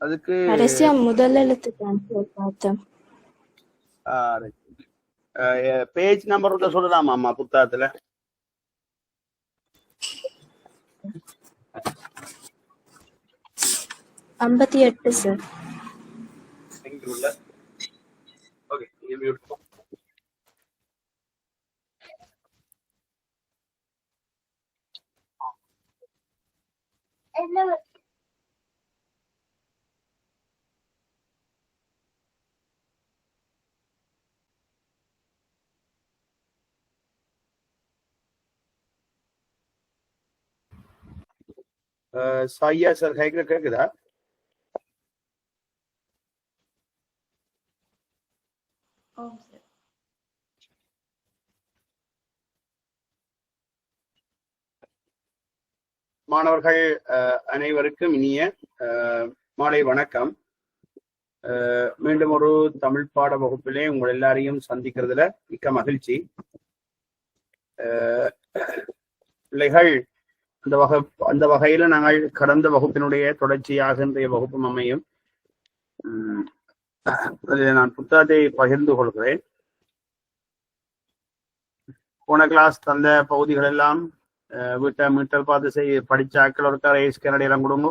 அதுக்கு கடைசியா முதல் எழுத்து தான் பார்த்தேன். பேஜ் நம்பர் சொல்லலாமா அம்மா புத்தகத்துல? 58 சார். ஓகே, சாய்யா சார் கேக்குதா? மாணவர்கள் அனைவருக்கும் இனிய மாலை வணக்கம். மீண்டும் ஒரு தமிழ் பாட வகுப்பிலே உங்கள் எல்லாரையும் சந்திக்கிறதுல மிக்க மகிழ்ச்சி. பிள்ளைகள் அந்த வகையில நாங்கள் கடந்த வகுப்பினுடைய தொடர்ச்சியாக இன்றைய வகுப்பும் அமையும். அதில் நான் புத்தகத்தை பகிர்ந்து கொள்கிறேன். போன கிளாஸ் தந்த பகுதிகள் எல்லாம் வீட்டை மீட்டல் பார்த்து படிச்ச ஆக்கள் ஒருக்கா ரேஸ் கனடியெல்லாம் கொடுங்க.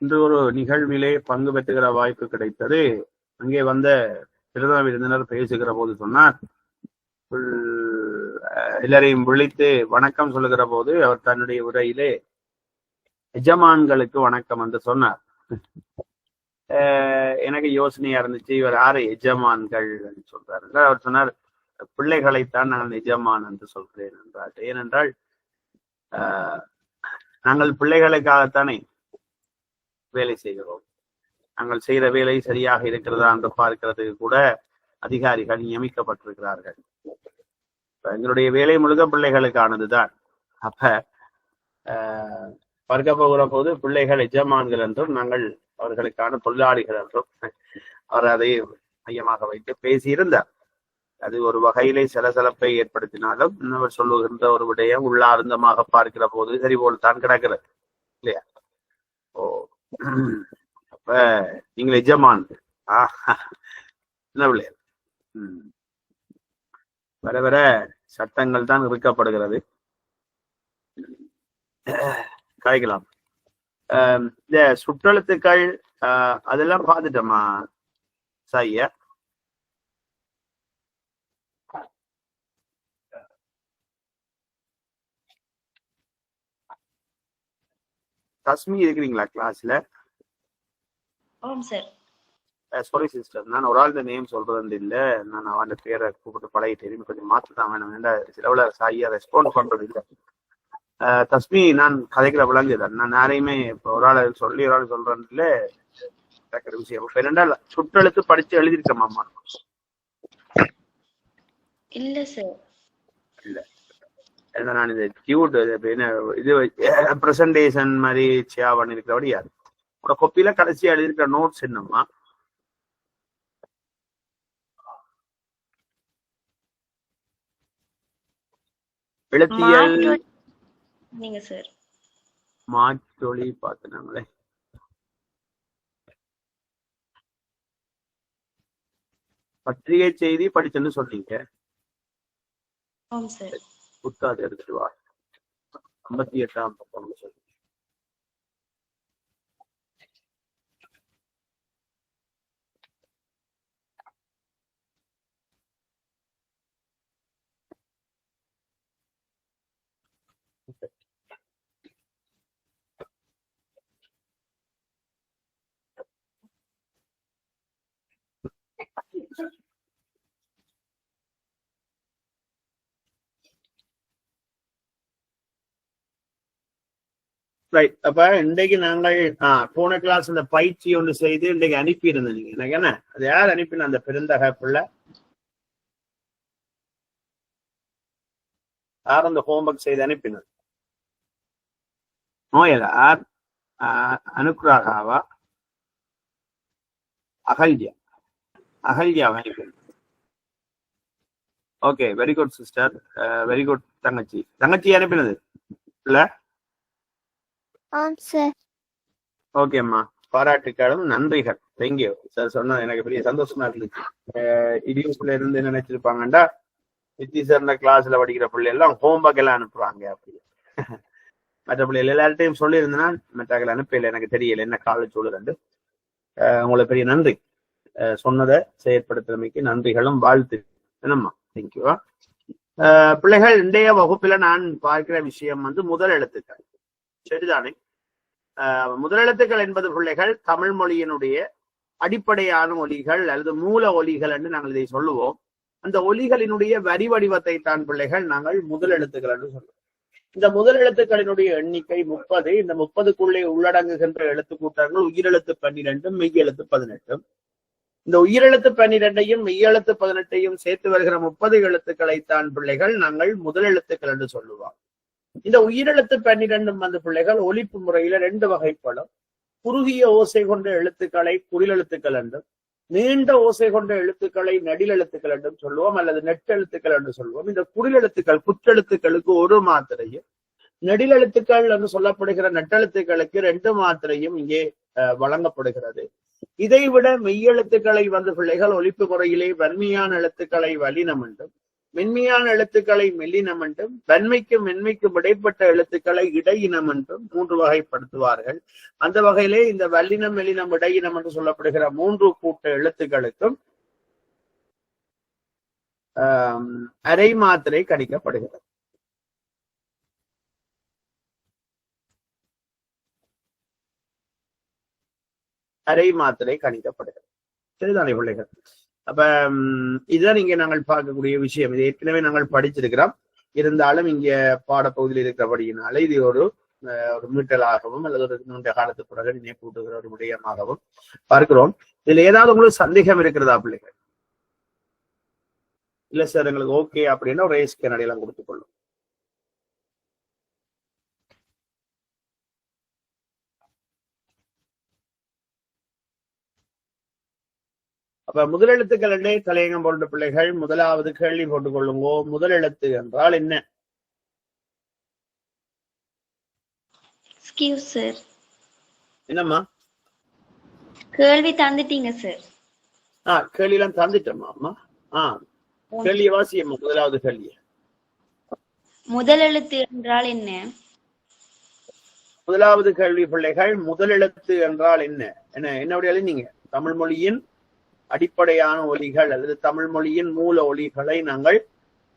இன்று ஒரு நிகழ்விலே பங்கு பெற்றுகிற வாய்ப்பு கிடைத்தது. அங்கே வந்த பிரதம விருந்தினர் பேசுகிற போது சொன்னார், எல்லாரையும் விழித்து வணக்கம் சொல்லுகிற போது அவர் தன்னுடைய உரையிலே எஜமான்களுக்கு வணக்கம் என்று சொன்னார். எனக்கு யோசனையா இருந்துச்சு, இவர் யாரு எஜமான்கள் சொல்றாரு. அவர் சொன்னார், பிள்ளைகளைத்தான் நான் எஜமான் என்று சொல்கிறேன் என்றார். ஏனென்றால் நாங்கள் பிள்ளைகளுக்காகத்தானே வேலை செய்கிறோம். நாங்கள் செய்கிற வேலை சரியாக இருக்கிறதா என்று பார்க்கிறதுக்கு கூட அதிகாரிகள் நியமிக்கப்பட்டிருக்கிறார்கள். எங்களுடைய வேலை முழுக்க பிள்ளைகளுக்கானதுதான். அப்ப பார்க்க போகிற போது பிள்ளைகள் எஜமான்கள் என்றும் நாங்கள் அவர்களுக்கான தொழிலாளிகள் என்றும் அவர் அதை மையமாக வைத்து பேசியிருந்தார். அது ஒரு வகையிலே சலசலப்பை ஏற்படுத்தினாலும் இன்னவர் சொல்லுகின்ற ஒரு விடயம் உள்ளார்ந்தமாக பார்க்கிற போது சரி போல் தான் கிடக்கிறது இல்லையா? ஓ, அப்ப நீங்கள் எஜமான் என்ன பிள்ளையா? வர வர சட்டங்கள் தான் இருக்கப்படுகிறது. கலைக்கலாம். இந்த சுற்றெழுத்துக்கள் அதெல்லாம் பார்த்துட்டோமா சாய்யா? தஸ்மி இருக்கிறீங்களா கிளாஸ்ல? சாரி சிஸ்டர், நான் ஒரு ஆள் நேம் சொல்றது இல்ல, நான் அவன் பேரை கூப்பிட்டு பழகிட்டேன். கொஞ்சம் மாற்றத்தான் வேணும். சிலவுல சாய்யா ரெஸ்பாண்ட் பண்றது இல்லை. தஸ்மி, நான் கதைக்கிற விளங்குதான். நான் யாரையுமே இப்போ ஒரு ஆள் சொல்லி ஒரு ஆள் சொல்றேன்ல விஷயம். இப்ப ரெண்டாள் சுற்றெழுத்து படிச்சு எழுதிருக்கமாமா? இல்ல சார், இல்ல. நான் இந்த கியூட் இது பிரசன்டேஷன் மாதிரி சியா பண்ணிருக்கிறபடி யாரு உங்களோட கொப்பியில கடைசியா எழுதிருக்கிற நோட்ஸ் என்னம்மா? எழுத்தியல் நீங்க சார் மாற்றொலி பார்த்துனாங்களே. பத்திரிகை செய்தி படிச்சுன்னு சொன்னீங்க. புத்தகத்தை எடுத்துட்டு வா. 58ஆம் பக்கம் சொல்லி. ரைட். அப்ப இன்றைக்கு நாங்கள் போன கிளாஸ் அந்த பயிற்சி ஒன்று செய்து இன்றைக்கு அனுப்பியிருந்தேன். நீங்க எனக்கு என்ன அது யார் அனுப்பின? அந்த பெருந்தகை பிள்ளை யார் அந்த ஹோம்ஒர்க் செய்து அனுப்பினது? நோயலா? அனுக்ராகாவா? அகல்யா? அகல்யாவை அனுப்பினது. Okay, very good sister, very good தங்கச்சி. தங்கச்சி அனுப்பினது இல்ல? ஓகேம்மா, பாராட்டுக்களும் நன்றிகள். Thank you sir. சொன்னது எனக்கு பெரிய சந்தோஷமா இருந்துச்சு. இடியூஸ்ல இருந்து நினைச்சிருப்பாங்கண்டா நித்திசர்ன கிளாஸ்ல படிக்கிற பிள்ளை எல்லாம் ஹோம்ஒர்க் எல்லாம் அனுப்புறாங்க அப்படி. மற்ற பிள்ளைகள் எல்லார்ட்டையும் சொல்லியிருந்தேன்னா மற்ற அனுப்பல, எனக்கு தெரியல என்ன காலேஜ் சொல்லுறது. உங்களுக்கு பெரிய நன்றி. சொன்னதை செயற்படுத்துறமைக்கு நன்றிகளும் வாழ்த்து. என்னம்மா, தேங்க்யூ. பிள்ளைகள், இன்றைய வகுப்புல நான் பார்க்கிற விஷயம் முதல் எழுத்துக்கள். சரிதானே? முதல் எழுத்துக்கள் என்பது பிள்ளைகள் தமிழ் மொழியினுடைய அடிப்படையான ஒலிகள் அல்லது மூல ஒலிகள் என்று நாங்கள் இதை சொல்லுவோம். அந்த ஒலிகளினுடைய வரி வடிவத்தை தான் பிள்ளைகள் நாங்கள் முதல் எழுத்துக்கள் என்று சொல்லுவோம். இந்த முதல் எழுத்துக்களினுடைய எண்ணிக்கை 30. இந்த 30க்குள்ளே உள்ளடங்குகின்ற எழுத்து கூட்டங்கள் உயிரெழுத்து 12, மெய்யெழுத்து 18. இந்த உயிரெழுத்து 12ஐயும் மெய்யெழுத்து 18ஐயும் சேர்த்து வருகிற 30 எழுத்துக்களைத்தான் பிள்ளைகள் நாங்கள் முதல் எழுத்துக்கள் என்று சொல்லுவோம். இந்த உயிரெழுத்து 12 பிள்ளைகள் ஒலிப்பு முறையில 2 வகைப்படும். குறுகிய ஓசை கொண்ட எழுத்துக்களை குறில் எழுத்துக்கள் என்றும், நீண்ட ஓசை கொண்ட எழுத்துக்களை நடில் எழுத்துக்கள் என்றும் சொல்லுவோம், அல்லது நெட்டெழுத்துக்கள் என்று சொல்லுவோம். இந்த குறில் எழுத்துக்கள் குற்றெழுத்துக்களுக்கு 1 மாத்திரையும், நெடில் எழுத்துக்கள் என்று சொல்லப்படுகிற நெட்டெழுத்துக்களுக்கு 2 மாத்திரையும் இங்கே வழங்கப்படுகிறது. இதைவிட மெய்யெழுத்துக்களை பிள்ளைகள் ஒலிப்பு முறையிலே வன்மையான எழுத்துக்களை வல்லினம் என்றும், மென்மையான எழுத்துக்களை மெல்லினம் என்றும், வன்மைக்கும் மென்மைக்கும் இடைப்பட்ட எழுத்துக்களை இடையினம் என்றும் 3 வகைப்படுத்துவார்கள். அந்த வகையிலே இந்த வல்லினம், மெல்லினம், இடையினம் என்று சொல்லப்படுகிற 3 கூட்ட எழுத்துக்களுக்கும் அரை மாத்திரை கணிக்கப்படுகிறது. அரை மாத்திரை கணிக்கப்படுகிறது. சரிதானே பிள்ளைகள்? அப்ப இதுதான் இங்க நாங்கள் பார்க்கக்கூடிய விஷயம். இது ஏற்கனவே நாங்கள் படிச்சிருக்கிறோம். இருந்தாலும் இங்க பாடப்பகுதியில் இருக்கிறபடியினால இது ஒரு மீட்டலாகவும் அல்லது ஒரு நீண்ட காலத்துக்கு பிறகு நினைப்பூட்டுகிற ஒரு விடயமாகவும் பார்க்கிறோம். இதுல ஏதாவது உங்களுக்கு சந்தேகம் இருக்கிறதா பிள்ளைகள்? இல்ல சார் எங்களுக்கு ஓகே அப்படின்னா ஒரு ரேஸ் கனடியெல்லாம் கொடுத்துக் கொள்ளும். அப்ப முதல் எழுத்துக்கள் என்னே தலையங்கம் போன்ற பிள்ளைகள் முதலாவது கேள்வி போட்டுக் கொள்ளுங்கோ. முதல் எழுத்து என்றால் என்ன? என்னம்மா கேள்வி தந்துட்டீங்க சார்? கேள்வி எல்லாம் தந்துட்டோமா அம்மா? கேள்விய வாசியம்மா. முதலாவது கேள்வி, முதல் எழுத்து என்றால் என்ன? முதலாவது கேள்வி பிள்ளைகள், முதல் எழுத்து என்றால் என்ன? என்னுடைய நீங்க தமிழ் மொழியின் அடிப்படையான ஒலிகள் அல்லது தமிழ் மொழியின் மூல ஒலிகளை நாங்கள்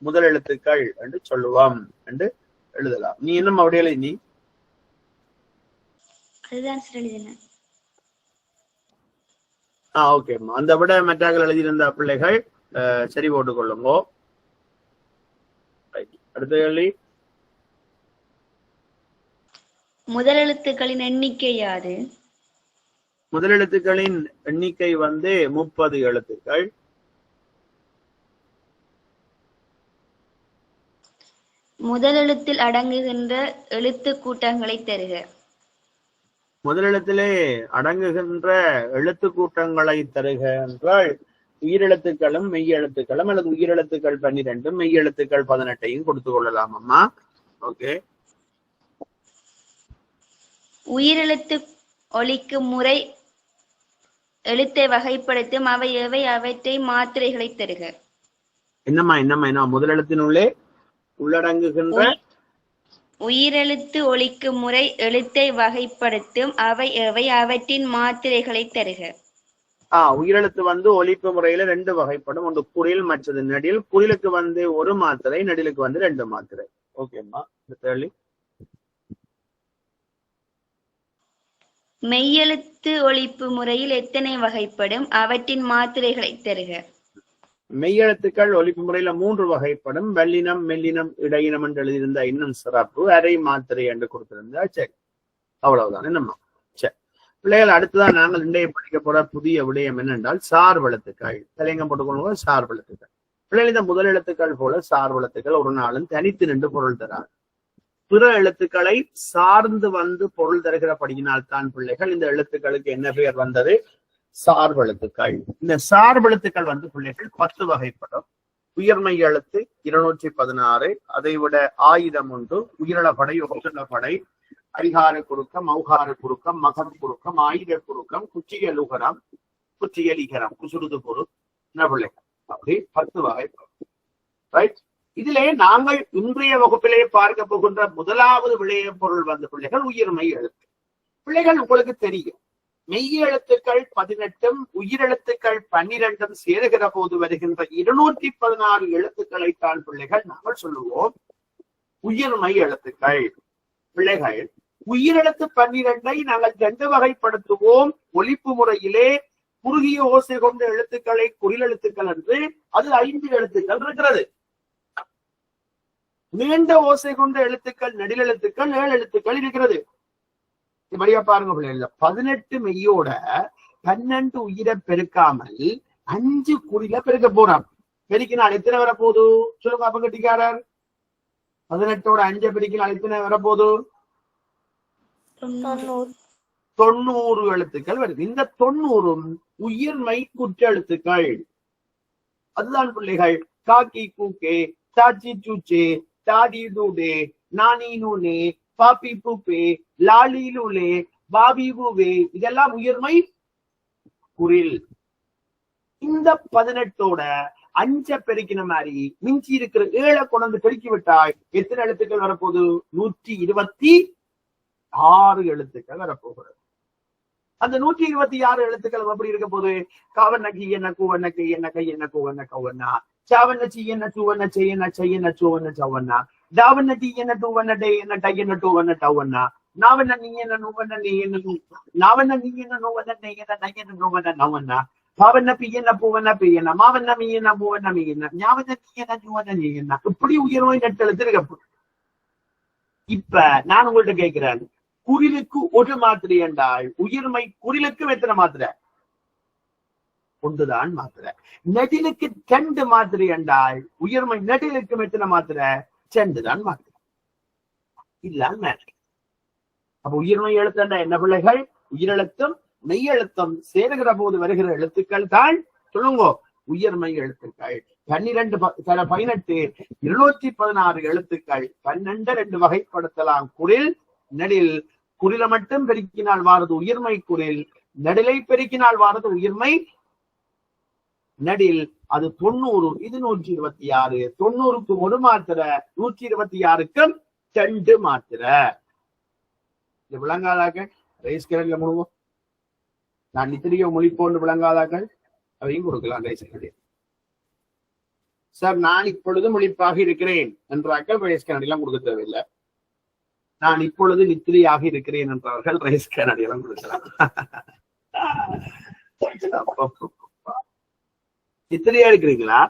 முதல் எழுத்துக்கள் என்று சொல்லுவோம் என்று எழுதலாம். நீ இன்னும் அப்படியே நீ ஓகேம்மா. அந்த விட மற்றார்கள் எழுதியிருந்த பிள்ளைகள் சரி போட்டுக் கொள்ளுங்க. அடுத்த கேள்வி, முதல் எழுத்துக்களின் எண்ணிக்கை யாது? முதல் எழுத்துக்களின் எண்ணிக்கை 30 எழுத்துக்கள். முதல் எழுத்தில் அடங்குகின்ற எழுத்து கூட்டங்களை தருக. முதல் எழுத்திலே அடங்குகின்ற எழுத்து கூட்டங்களை தருக என்றால் உயிரெழுத்துக்களும் மெய்யெழுத்துக்களும் அல்லது உயிரெழுத்துக்கள் 12, மெய்யெழுத்துக்கள் 18ஐயும் கொடுத்து கொள்ளலாம் அம்மா. ஓகே. உயிரெழுத்து ஒலிக்கும் முறை எழுத்தை வகைப்படுத்தும் அவை எவை அவற்றை மாத்திரைகளை தருக. என்னம்மா முதல் எழுத்தினுள்ளே உள்ளடங்குகின்ற உயிரெழுத்து ஒலிக்கும் முறை எழுத்தை வகைப்படுத்தும் அவை எவை அவற்றின் மாத்திரைகளை தருக. உயிரெழுத்து ஒலிப்பு முறையில 2 வகைப்படும். ஒன்று குறில், மற்றது நெடில். குறிலுக்கு 1 மாத்திரை, நெடிலுக்கு 2 மாத்திரை. ஓகேம்மா. கேள்வி, மெய்யெழுத்து ஒலிப்பு முறையில் எத்தனை வகைப்படும்? அவற்றின் மாத்திரைகளை தருக. மெய்யெழுத்துக்கள் ஒலிப்பு முறையில 3 வகைப்படும். வல்லினம், மெல்லினம், இடையினம் என்று எழுதியிருந்தா இன்னும் சிறப்பு. அரை மாத்திரை என்று கொடுத்திருந்தா சரி. அவ்வளவுதான். என்னம்மா? சரி பிள்ளைகள், அடுத்துதான் நாங்கள் இன்றைய படிக்க போற புதிய விடயம் என்னென்றால் சார்பெழுத்துக்கள். தலையங்கம் போட்டுக்கொள்ளுங்க. சார்பெழுத்துக்கள் பிள்ளைகள், இந்த முதல் எழுத்துக்கள் போல சார்பெழுத்துக்கள் ஒரு நாளும் தனித்து நின்று பொருள் தராது. பிற எழுத்துக்களை சார்ந்து பொருள் தருகிறபடியினால் தான் பிள்ளைகள் இந்த எழுத்துக்களுக்கு என்ன பெயர் வந்தது? சார்பெழுத்துக்கள். இந்த சார்பெழுத்துக்கள் பிள்ளைகள் 10 வகைப்படும். உயர்மை எழுத்து 216, அதை விட ஆயுதம் உண்டு. உயிரிழப்படை, ஒற்றுளப்படை, அதிகார குறுக்கம், ஔகார குறுக்கம், மகத் குறுக்கம், ஆயுத குறுக்கம், குச்சியலுகரம், குச்சியலிகரம், குசுறுது பொரு பிள்ளை, அப்படி 10 வகை. ரைட். இதிலே நாங்கள் இன்றைய வகுப்பிலே பார்க்க போகின்ற முதலாவது விளைய பொருள் பிள்ளைகள் உயிர்மை எழுத்து. பிள்ளைகள் உங்களுக்கு தெரியும், மெய் எழுத்துக்கள் 18, உயிரெழுத்துக்கள் 12 சேருகிற போது வருகின்ற 216 எழுத்துக்களைத்தான் பிள்ளைகள் நாங்கள் சொல்லுவோம் உயிர்மை எழுத்துக்கள். பிள்ளைகள் உயிரெழுத்து 12 நாங்கள் 2 வகைப்படுத்துவோம். ஒலிப்பு முறையிலே குறுகிய ஓசை கொண்ட எழுத்துக்களை குறில் எழுத்துக்கள் என்று, அது 5 எழுத்துக்கள் இருக்கிறது. நீண்ட ஓசை கொண்ட எழுத்துக்கள், நெடில் எழுத்துக்கள் 7 எழுத்துக்கள் இருக்கிறது. இப்படியா பாருங்க பிள்ளைகள், 18 மெய்யோட 12 உயிரை பெருக்காமல் 5 குறில பெருக்க போறான். பெருக்கினால் எத்தனை வரப்போது சொல்லுங்க அப்ப கட்டிக்காரர்? 18ஓட 5 பெருக்கினால் எத்தனை வரப்போது? 90 எழுத்துக்கள் வருது. இந்த 90ம் உயிர்மை குற்றெழுத்துக்கள். அதுதான் பிள்ளைகள் காக்கி கூக்கே, சாச்சி சூச்சே, தாடி தூடே, நானி நூனே, பாப்பி பூப்பே, லாலி லூலே, பாபி பூவே, இதெல்லாம் உயிர்மை குறில். இந்த 18ஓட 5 பெருக்கின மாதிரி மிஞ்சி இருக்கிற 7 கொண்டு பெருக்கி விட்டால் எத்தனை எழுத்துக்கள் வரப்போகுது? 126 எழுத்துக்கள் வரப்போகிறது. அந்த 126 எழுத்துக்கள் எப்படி இருக்க போது? காவண்ண கீயண்ண கூவண்ண கையண்ண கையண்ண கூவண்ண கவண்ணா, சாவண்ண சீயண்ண சூவண்ண செய்யண்ண செய்யண்ண சூவண்ண சவண்ணா, டாவண்ண டீயண்ண டூவண்ண டேயண்ண டையண்ண டூவண்ண டவண்ணா, நாவண்ண நீயண்ண நூவண்ண நீயண்ண நாவண்ண நீயண்ண நூவண்ண நெய்யண்ண நையண்ண நூவண்ண நவண்ணா, பாவண்ண பியண்ண பூவண்ண பியண்ண, மாவண்ண மீயண்ண பூவண்ண மீயண்ண, ஞாவண்ண நீயண்ண சூவண்ண நீயண்ண, இப்படி உயர்வை நெட்டெழுத்து இருக்க. இப்ப நான் உங்கள்கிட்ட கேட்கிறேன், குறிலுக்கு 1 மாத்திரை என்றால் உயிர்மை குறிலுக்கு எத்தனை மாத்திரை? 1 தான் மாத்திரை. நெடிலுக்கு 2 மாத்திரை என்றால் உயிர்மை நெடிலுக்கு எத்தனை மாத்திரை? 2 தான் மாத்திரை. இல்லாம அப்ப உயிர்மை எழுத்துண்டா என்ன பிள்ளைகள்? உயிரெழுத்தும் மெய்யெழுத்தும் சேருகிற போது வருகிற எழுத்துக்கள் தான் சொல்லுங்க உயிர்மை எழுத்துக்கள். 12 18 216 எழுத்துக்கள். 12 2 வகைப்படுத்தலாம். குறில், நெடில். குறில மட்டும் பெருக்கினால் வாரது உயிர்மை குறில், நெடிலை பெருக்கினால் வாரது உயிர்மை நெடில். அது 90, இது 126. 90க்கு 1 மாத்திரை, 126க்கும் 2 மாத்திரை. இது விளங்காதாக்கள் ரைஸ்கரன்ல முழுவோம். நான் நித்திரிய மொழிப்போன்று விளங்காதாக்கள் அதையும் கொடுக்கலாம் ரைஸ்கரன். சார் நான் இப்பொழுது மொழிப்பாக இருக்கிறேன் என்றாக்கள் ரைஸ்கரன் எல்லாம் கொடுக்க தேவையில்லை. நான் இப்பொழுது நித்திரையாக இருக்கிறேன் என்றவர்கள் ரைஸ் கேனடியெல்லாம் கொடுக்கலாம். நித்திரையா இருக்கிறீங்களா?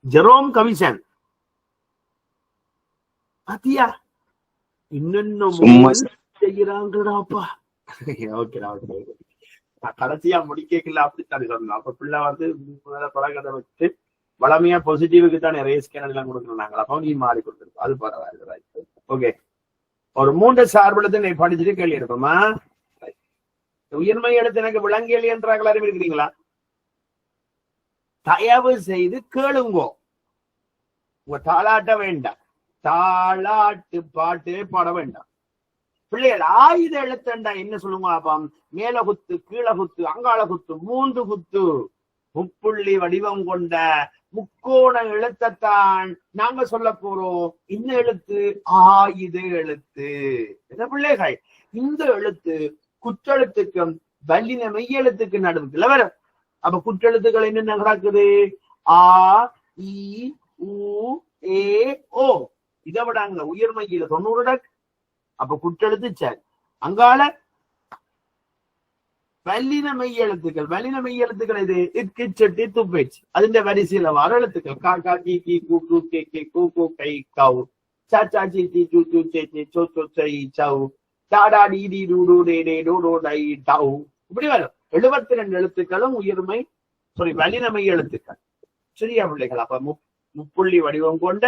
ஜெரோம் கமிஷன் பாத்தியா இன்னும் செய்யறாங்கடாப்பா. ஓகேடா, கடைசியா முடிக்கல அப்படித்தான் சொன்னோம். அப்ப பிள்ளை பழக்கத்தை வச்சு வளமையா பாசிட்டிவுக்கு தான் நிறைய ஸ்கேன் எல்லாம் கொடுக்கணும். நாங்கள் அப்ப நீ மாறி கொடுத்துருக்கோம். அது பரவாயில்ல. ஓகே, ஒரு 3 சார்பெழுத்து நீ படிச்சுட்டு கேள்வி எடுப்போமா? உயிர்மை எழுத்து எனக்கு விளங்கியல் என்றார்கள் அறிவிக்கிறீங்களா? தயவு செய்து கேளுங்கோ. உங்க தாளாட்ட வேண்டாம், தாளாட்டு பாட்டே பாட வேண்டாம். பிள்ளைகள் ஆயுத எழுத்துண்டா என்ன சொல்லுங்க பாப்பம்? மேல குத்து, கீழ குத்து, அங்காள குத்து, 3 குத்து, முப்புள்ளி வடிவம் கொண்ட முக்கோண எழுத்தான் நாங்க சொல்ல போறோம். இந்த எழுத்து ஆயுத எழுத்து. என்ன பிள்ளைகள்? இந்த எழுத்து குற்றெழுத்துக்கும் வல்லின மெய்யெழுத்துக்கு நடுவுல வரும். அப்ப குற்றெழுத்துக்கள் என்னென்ன நடக்குது? ஆ, இ, உ, ஏ, ஓ. இதை விட அங்க உயர்மையில 90. அப்ப குற்றெழுத்து சரி. அங்கால வல்லின மெய்யெழுத்துக்கள். வல்லின மெய்யெழுத்துக்கள் இது இக்கு, செட்டி, துப்பேச்சு. அதிന്റെ வரிசையில வர எழுத்துக்கள் கா, கா, கி, கி, கு, கு, கே, கே, கு, கு, கை, கவு, சா, சா, சி, சி, சு, சு, சே, சே, சோ, சோ, சை, சவு, டாடா, டி, டி, டு, டு, டே, டே, டு, டு, டை, டவு. இப்படி வரும். 72 எழுத்துக்களும் உயிர்மை வல்லின மெய்யெழுத்துக்கள். சரியா பிள்ளைகள்? அப்ப முப்புள்ளி வடிவம் கொண்ட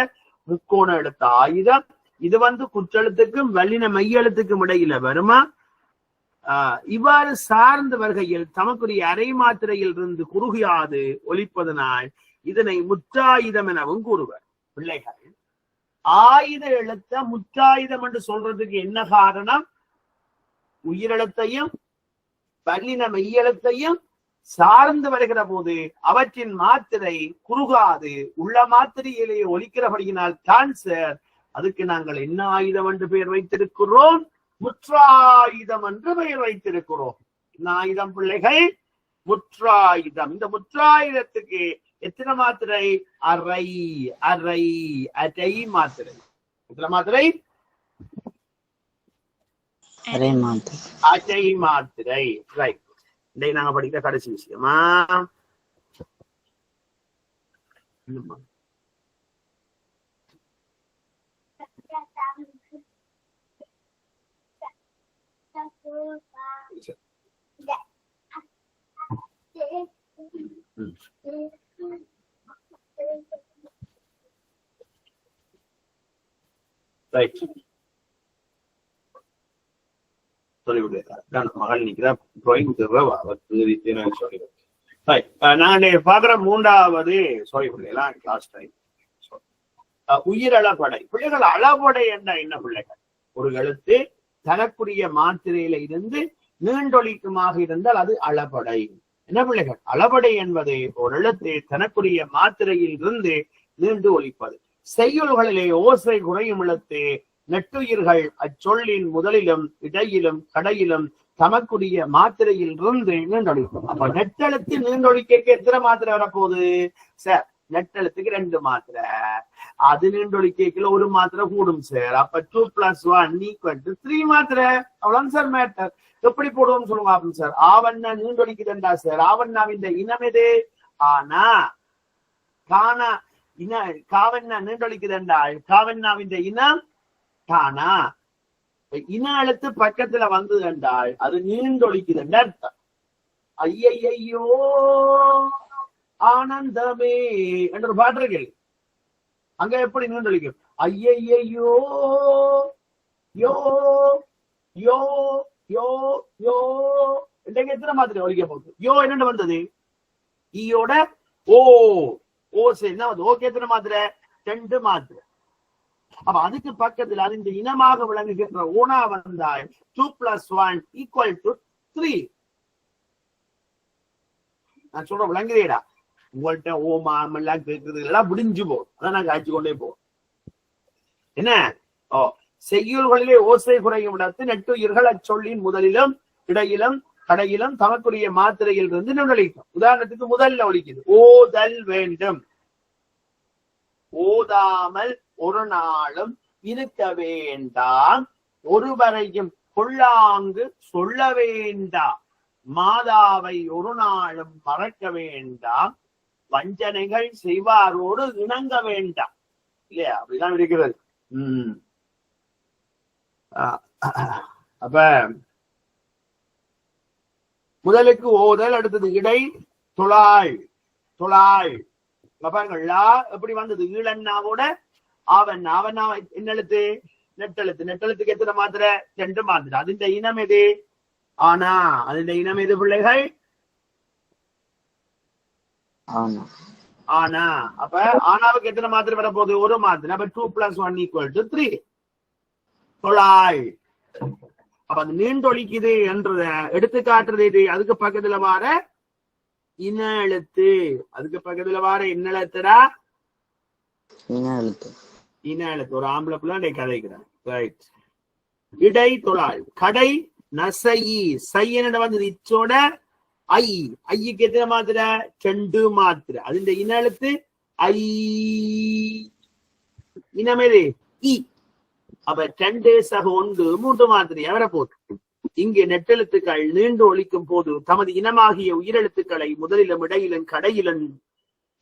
முக்கோண எழுத்து ஆயுதம். இது குற்றெழுத்துக்கும் வல்லின மெய்யெழுத்துக்கும் இடையில வருமா? இவ்வாறு சார்ந்த வருகையில் தமக்குரிய அரை மாத்திரையில் இருந்து குறுகியாது ஒலிப்பதனால் இதனை முற்றாயுதம் எனவும் கூறுவர். பிள்ளைகள், ஆயுத எழுத்த முற்றாயுதம் என்று சொல்றதுக்கு என்ன காரணம்? உயிரெழுத்தையும் பல்லின மெய்யெழுத்தையும் சார்ந்து வருகிற போது அவற்றின் மாத்திரை குறுகாது உள்ள மாத்திரையிலேயே ஒலிக்கிறபடியினால் தான் சார் அதுக்கு நாங்கள் என்ன ஆயுதம் என்று பெயர் வைத்திருக்கிறோம்? முற்றாயுதம் என்று பெயர் வைத்திருக்கிறோம். என்ன ஆயுதம் பிள்ளைகள்? முற்றாயுதம். இந்த முற்றாயுதத்துக்கு எத்தனை மாத்திரை? அரை அரை அரை மாத்திரை. எத்தனை மாத்திரை? அரை மாத்திரை. ரைட். இதை நாங்க படிக்கிற கடைசி விஷயமா? ரைட். மகள் நிக்கிறா நான் பாக்குற மூன்றாவது உயிரளபடை. பிள்ளைகள் அளபடை என்ன பிள்ளைகள்? ஒரு எழுத்து தனக்குரிய மாத்திரையில இருந்து நீண்டொலிக்குமாக இருந்தால் அது அளபடை. என்ன பிள்ளைகள்? அளபடை என்பது ஒரு எழுத்து தனக்குரிய மாத்திரையில் இருந்து நீண்டு ஒலிப்பது. செய்யுள்களிலே ஓசை குறையும் எழுத்து நெட்டுயிர்கள் அச்சொல்லின் முதலிலும் இடையிலும் கடையிலும் தமக்குரிய மாத்திரையில் இருந்து நீண்டொழிக்கும். அப்ப நெட்டெழுத்து நீண்டொழிக்க எத்தனை மாத்திரை வரப்போகுது சார்? நெட்டெழுத்துக்கு 2 மாத்திரை. அது நீண்டொழிக்கைக்குள்ள 1 மாத்திரை கூடும் சார். அப்ப 2 + 1 = 3 மாத்திரை. அவ்வளவு சார் மேட்டர். எப்படி போடுவோம் சொல்லுங்க சார்? ஆவண்ணா நீண்டொழிக்குதுண்டா சார். ஆவண்ணாவின் இனம் எது? ஆனா காணா காவண்ணா நீண்டொழிக்குதுண்டா. காவண்ணாவின் இனம் தானா. இன எழுத்து பக்கத்துல வந்து கண்டால் அது நீண்டொழிக்குது அர்த்தம். ஐயையோ ஆனந்தமே என்ற பாட்டு இருக்கு. அங்க எப்படி நீண்டொழிக்கும்? ஐயையோ யோ யோ யோ யோ. இன்றைக்கு எத்தனை மாதிரி ஒழிக்க போகுது? யோ என்ன வந்தது? ஈயோட ஓ ஓ சரி என்ன வந்து? ஓகே எத்தனை மாத்திரை? 2 மாத்திரை. அப்ப அதுக்கு பக்கத்துல அது இந்த இனமாக விளங்குகின்ற ஓனா வந்தால் 2 + 1 = 3. நான் சொல்ற விளங்குறேடா. உங்கள்கிட்ட ஓமா எல்லாம் கேட்கறது எல்லாம் முடிஞ்சு போகும். அதான் நான் காய்ச்சி கொண்டே போவோம். என்ன? செய்யுள்களிலே ஓசை குறையும் இடத்து நெட்டுயிர்கள் அச்சொல்லின் முதலிலும் இடையிலும் கடையிலும் தமக்குரிய மாத்திரையில் இருந்து நிழலிக்கும். உதாரணத்துக்கு முதல்ல ஒலிக்குது ஓதல் வேண்டும். ஓதாமல் ஒரு நாளும் இருக்க வேண்டாம். ஒருவரையும் கொள்ளாங்கு சொல்ல வேண்டாம். மாதாவை ஒரு நாளும் மறக்க வேண்டாம். வஞ்சனைகள் செய்வாரோடு இணங்க வேண்டாம். இல்லையா? அப்படிதான் இருக்கிறது. அப்ப முதலுக்கு ஓதல், அடுத்தது இடை தொழாள். தொழாள் பாருங்களா எப்படி வந்தது? ஈழன்னாவோட ஆவண்ணா. ஆவண்ணா என்ன எழுத்து? நெட்டெழுத்து. நெட்டெழுத்துக்கு எத்தனை மாத்திரை? 2 மாத்திரை. அதிண்ட இனம் எது? ஆனா. அதிண்ட இனம் எது பிள்ளைகள்? ஆனா. அப்ப ஆனாவுக்கு எத்தனை மாத்திரை வரப்போகுது? 1 மாத்திரை. அப்ப 2 + 1 = 3. தொழாள். அப்ப அது நீண்டொழிக்குது என்றத எடுத்து காட்டுறது இது. அதுக்கு பக்கத்துல வார இன எழுத்து. அதுக்கு பக்கத்துல வார என்ன எழுத்துடா? இன எழுத்து. இன எழுத்து. ஒரு ஆம்பளை பிள்ளை கதைக்கிறான். ரைட். இடை தொழாள். கடை நசையி. சையனோட வந்து இச்சோட ஐ. ஐக்கு எத்தனை மாத்திரை? 2 மாத்திரை. அதுஇந்த இன எழுத்து ஐ. இனமேது இ. அப்ப 2 + 1 3 மாத்திரை வரப்போகுது. இங்கே நெட்டெழுத்துக்கள் நீண்டு ஒழிக்கும் போது தமது இனமாகிய உயிரெழுத்துக்களை முதலிலும் இடையிலும் கடையிலும்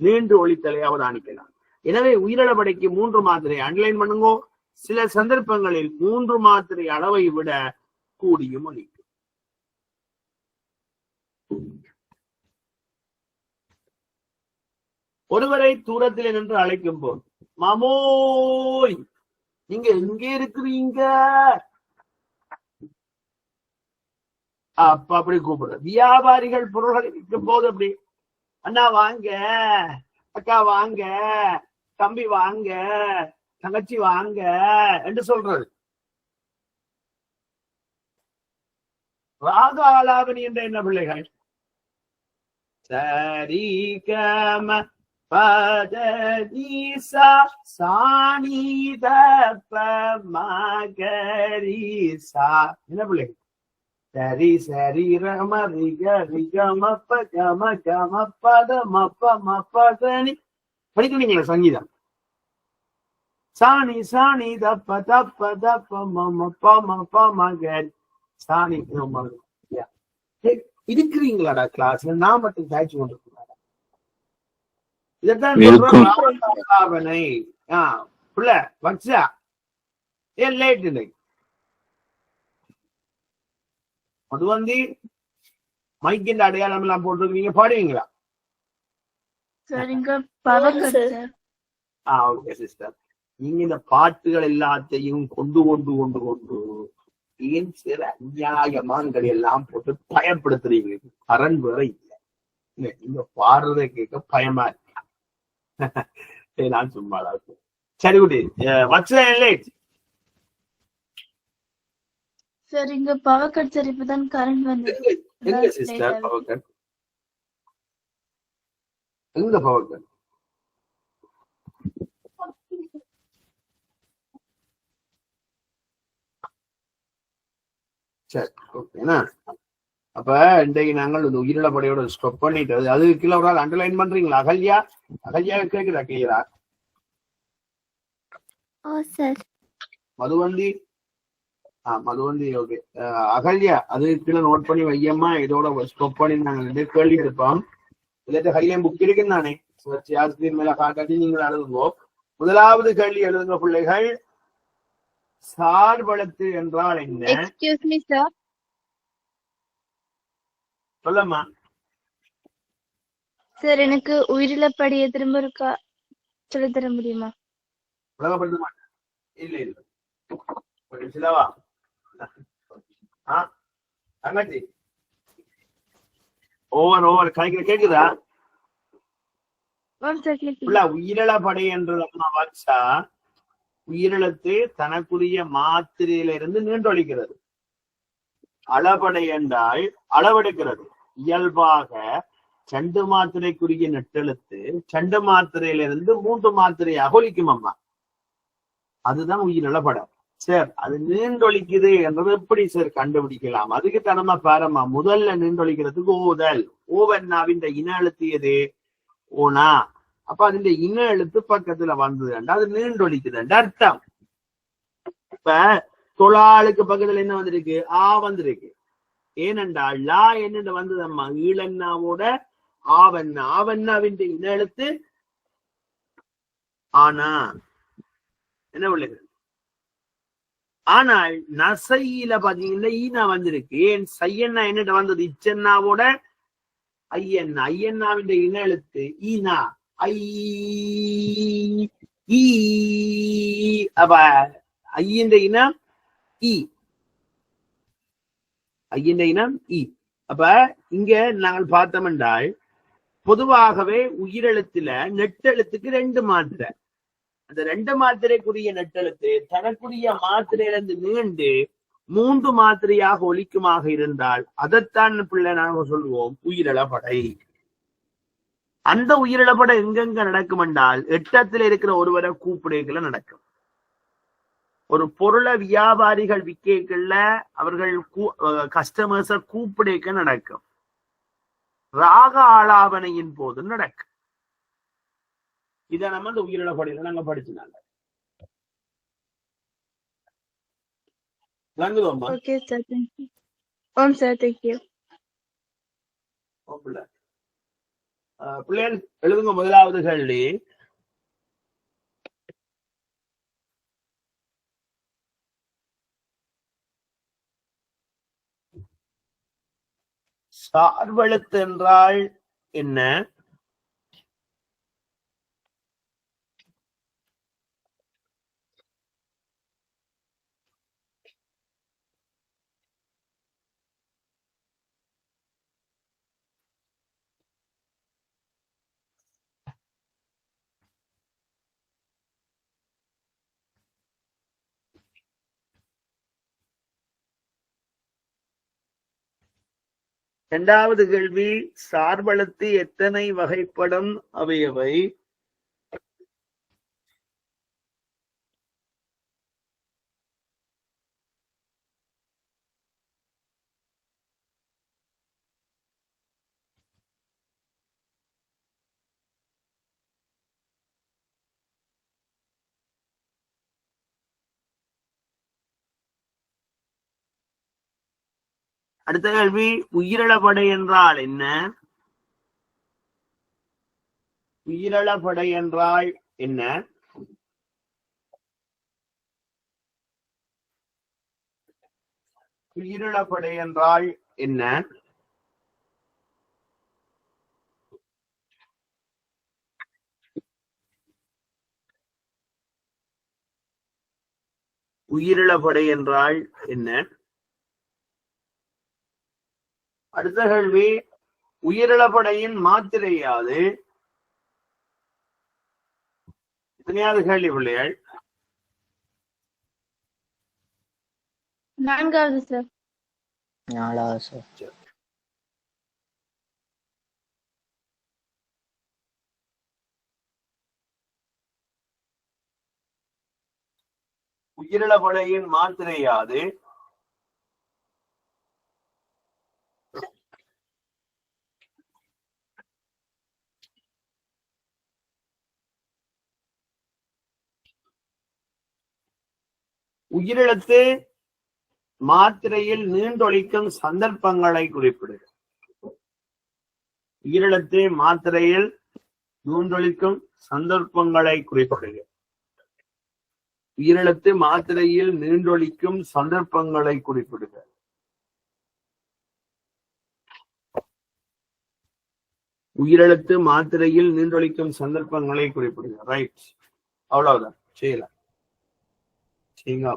நீண்டு ஒழித்தலை அவதானிக்கலாம். எனவே உயிரிழப்படைக்கு 3 மாத்திரை அண்டர்லைன் பண்ணுங்கோ. சில சந்தர்ப்பங்களில் 3 மாத்திரை அளவை விட கூடியும் ஒழிக்கும். ஒருவரை தூரத்தில் நின்று அழைக்கும் போது மாமோய் நீங்க எங்க இருக்கிறீங்க அப்ப அப்படி கூப்பிடுற. வியாபாரிகள் பொருள்களை விற்கும் போது அப்படி அண்ணா வாங்க அக்கா வாங்க, தம்பி வாங்க, தங்கச்சி வாங்க என்று சொல்றது. ராக ஆலாபனி என்ற என்ன பிள்ளைகள்? சரி கம பதனிசா சாணிதப்ப மகரிசா. என்ன பிள்ளைகள்? சரி சரி ரம ரிக ரிக மப்ப கம கம பத மப்ப மப்பதனி. படிக்கிறீங்களா சங்கீதம்? சாணி சாணி தப்ப தப்ப தப்ப மம பம பமகரி சாணி. இருக்கிறீங்களாடா கிளாஸ்ல? நான் மட்டும் சாய்ச்சி கொண்டிருக்கிறேன். இதைத்தான் சொல்றேன். புள்ள வச்சா ஏன் லேட் இல்லை? அது வந்து மைக்கின் அடையாளம் எல்லாம் போட்டுருக்கீங்க, பாடுவீங்களா? Okay sister. நீங்க இந்த பாட்டுகள் எல்லாத்தையும் கொண்டு கொண்டு கொண்டு கொண்டு ஏன் சில அநியாயமான்கள் எல்லாம் போட்டு பயப்படுத்துறீங்க. கரண் வேற இல்லை. நீங்க பாடுறதை கேட்க பயமா இருக்கு. நான் சும்மா இருக்கும். சரி குட்டி, வச்சு சார் இங்க பவர் கட் சார். இப்பதான் கரண்ட் வந்து. எங்க சிஸ்டர் பவர் கட்? எங்க பவர் கட்? சரி ஓகேண்ணா. அப்ப இன்றைக்கு நாங்கள் இந்த உயிரிழப்படையோட ஸ்டாப் பண்ணிட்டு அது கீழே ஒரு ஆள் அண்டர்லைன் பண்றீங்களா? அகல்யா, அகல்யா கேக்குதா கிளியரா? மதுவந்தி, மதுவந்தி ஓகே. அகல்யா அது கீழே நோட் பண்ணி வையம்மா. இதோட ஸ்டாப் பண்ணி நாங்கள் கேள்வி எடுப்போம். இல்லாட்ட கையில புக் இருக்குன்னு தானே ஆசிரியர் மேல காட்டாட்டி நீங்கள் எழுதுங்கோ. முதலாவது கேள்வி எழுதுங்க பிள்ளைகள். சார்பளத்து என்றால் என்ன? Excuse me sir. சொல்லம்மா. சார் எனக்கு உயிரிழப்படிய திரும்ப இருக்கா சொல்லி தர முடியுமா? உலகப்படுத்த மாட்டேன். இல்ல இல்ல சிலவா தங்கச்சி ஓவர் கேக்குதா? உயிரிழப்படை என்று நம்ம வச்சா உயிரிழத்து தனக்குரிய மாத்திரையில இருந்து நீண்டொழிக்கிறது. அளபடை என்றால் அளவெடுக்கிறது. இயல்பாக சண்டு மாத்திரைக்குரிய நெட்டெழுத்து சண்டு மாத்திரையிலிருந்து 3 மாத்திரையாக ஒலிக்கும் அம்மா. அதுதான் உயிரிழப்படை. சார் அது நீண்டொழிக்குது என்றது எப்படி சார் கண்டுபிடிக்கலாம்? அதுக்கு தனமா பாரம்மா. முதல்ல நீண்டொழிக்கிறதுக்கு ஓதல். ஓவன்னாவின் இன எழுத்து எது? ஓனா. அப்ப அதுல இன எழுத்து பக்கத்துல வந்ததுண்டா அது நீண்டொழிக்குதுன்ற அர்த்தம். இப்ப தொழாளுக்கு பக்கத்துல என்ன வந்திருக்கு? வந்திருக்கு. ஏனென்றால் லா என்ன வந்தது அம்மா? ஈழன்னாவோட ஆவண்ணா. ஆவண்ணாவின் இன எழுத்து ஆனா. என்ன உள்ளது? ஆனால் நசையில பாத்தீங்கன்னா ஈனா வந்திருக்கு. ஏன்? சையண்ணா என்னட்ட வந்தது இச்சன்னாவோட ஐயண்ணா. ஐயண்ணாவின் இன எழுத்து ஈனா. அப்ப ஐயின் இனம் இ. ஐயின் இனம் இ. அப்ப இங்க நாங்கள் பார்த்தோம் என்றால் பொதுவாகவே உயிரெழுத்துல நெட்டெழுத்துக்கு 2 மாத்திரை. அந்த 2 மாத்திரைக்குரிய நெட்டெழுத்து தனக்குரிய மாத்திரையிலிருந்து நீண்டு 3 மாத்திரையாக ஒலிக்குமாக இருந்தால் அதைத்தான் பிள்ளை நாங்கள் சொல்லுவோம் உயிரிழப்படை. அந்த உயிரிழப்படை எங்கெங்க நடக்கும் என்றால் எட்டத்துல இருக்கிற ஒருவரை கூப்பிடுகள்ல நடக்கும். ஒரு பொருளை வியாபாரிகள் விற்கல அவர்கள் கஸ்டமர்ஸ கூப்பிடுக நடக்கும். ராக ஆலாபனையின் போது நடக்கும். இத நம்ம இந்த உயிரிழப்படையில நாங்க படிச்சுனாங்க. Okay sir, thank you. Sir, thank you. பிள்ளைகள் எழுதுங்க முதலாவது கேள்வி. சார்பெழுத்து என்றால் என்ன? இரண்டாவது கேள்வி, சார்பெழுத்து எத்தனை வகைப்படும்? அவையவை. அடுத்த கேள்வி, உயிரிழப்படை என்றால் என்ன? உயிரிழப்படை என்றால் என்ன? உயிரிழப்படை என்றால் என்ன? உயிரிழப்படை என்றால் என்ன? அடுத்த கேள்வி, உயிரிழப்படையின் மாத்திரை யாது? எத்தனையாவது கேள்வி பிள்ளைகள்? 4வது சார். 4வது சார். உயிரிழப்படையின் மாத்திரை யாது? உயிரிழத்து மாத்திரையில் நீண்டொழிக்கும் சந்தர்ப்பங்களை குறிப்பிடுக. உயிரிழத்து மாத்திரையில் நீண்டொழிக்கும் சந்தர்ப்பங்களை குறிப்பிடுக. உயிரிழத்து மாத்திரையில் நீண்டொழிக்கும் சந்தர்ப்பங்களை குறிப்பிடுக. உயிரிழத்து மாத்திரையில் நீண்டொழிக்கும் சந்தர்ப்பங்களை குறிப்பிடுக. ரைட், அவ்வளவுதான். செய்யலாம். செய்யுங்க.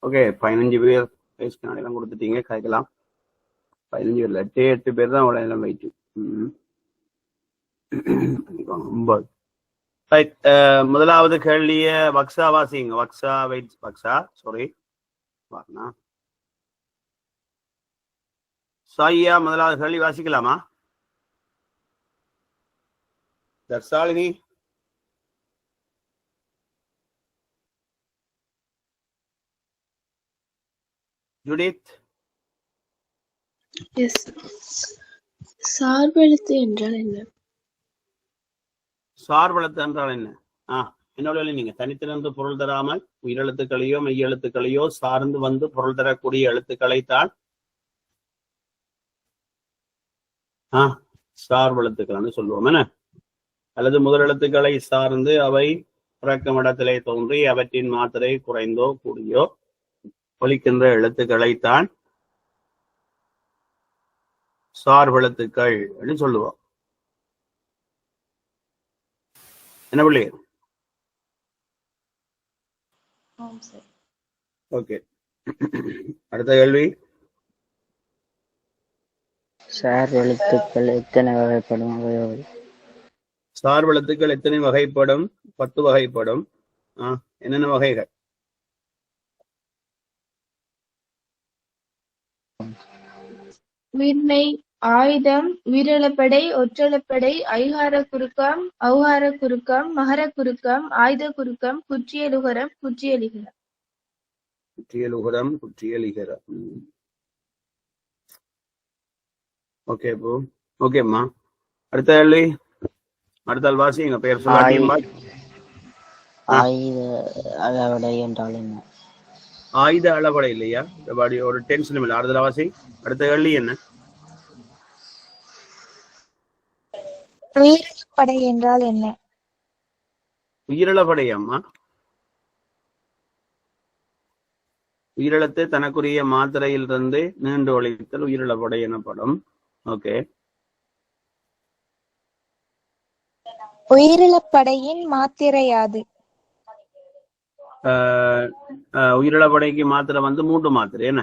ஓகே 15 பேர் வயசுக்கு நாளையெல்லாம் கொடுத்துட்டீங்க, கேட்கலாம். 15 பேர்ல 8 பேர் தான் அவ்வளோ எல்லாம் வெயிட்டு. 9. ரைட், முதலாவது கேள்விய வக்ஸா வாசிங்க. வக்ஸா வெயிட், வக்ஸா சாரி வாங்க சாய்யா, முதலாவது கேள்வி வாசிக்கலாமா? தர்சாலினி, ஜுடித், எஸ். சார்பெழுத்து என்றால் என்ன? சார்பெழுத்து என்றால் என்ன? என்னோட நீங்க தனித்திறந்து பொருள் தராமல் உயிரெழுத்துக்களையோ மெய்யெழுத்துக்களையோ சார்ந்து வந்து பொருள் தரக்கூடிய எழுத்துக்களைத்தான் சார்பெழுத்துக்கள்னு சொல்லுவோம் என்ன? அல்லது முதலெழுத்துக்களை சார்ந்து அவை பிறக்கும் இடத்திலே தோன்றி அவற்றின் மாத்திரை குறைந்தோ கூடியோ ஒலிக்கின்ற எழுத்துக்களைத்தான் சார்பெழுத்துக்கள் அப்படின்னு சொல்லுவோம். என்ன பிள்ளை? ஓகே, அடுத்த கேள்வி. சார்பெழுத்துக்கள் எத்தனை வகைப்படும்? சார்பெழுத்துக்கள் எத்தனை வகைப்படும்? 10 வகைப்படும். என்னென்ன வகைகள்? உயிர்மை, ஆயுதம், உயிரிழப்படை, ஒற்றெழுப்படை, ஐகார குறுக்கம், ஔகார குறுக்கம், மகர குறுக்கம், ஆயுத குறுக்கம், குற்றியலுகரம், குற்றியலிகரம். குற்றியலுகரம், குற்றியலிகரம். ஓகே ப்ரோ, ஓகேம்மா. அடுத்த கேள்வி. அடுத்த வாசி எங்க பேர் சொல்ல. ஆயுத அளவடை என்றால் என்ன? ஆயுத அளவடை இல்லையா? ஒரு டென்ஷனும் இல்லை. அடுத்த வாசி. அடுத்த கேள்வி என்ன? உயிரிழப்படை என்றால் என்ன? உயிரிழப்படை அம்மா, உயிரிழத்து தனக்குரிய மாத்திரையிலிருந்து நீண்டு ஒழித்தல் உயிரிழப்படை எனப்படும். ஓகே, உயிரிழப்படையின் மாத்திரை யாது? உயிரிழப்படைக்கு மாத்திரை வந்து 3 மாத்திரை என்ன?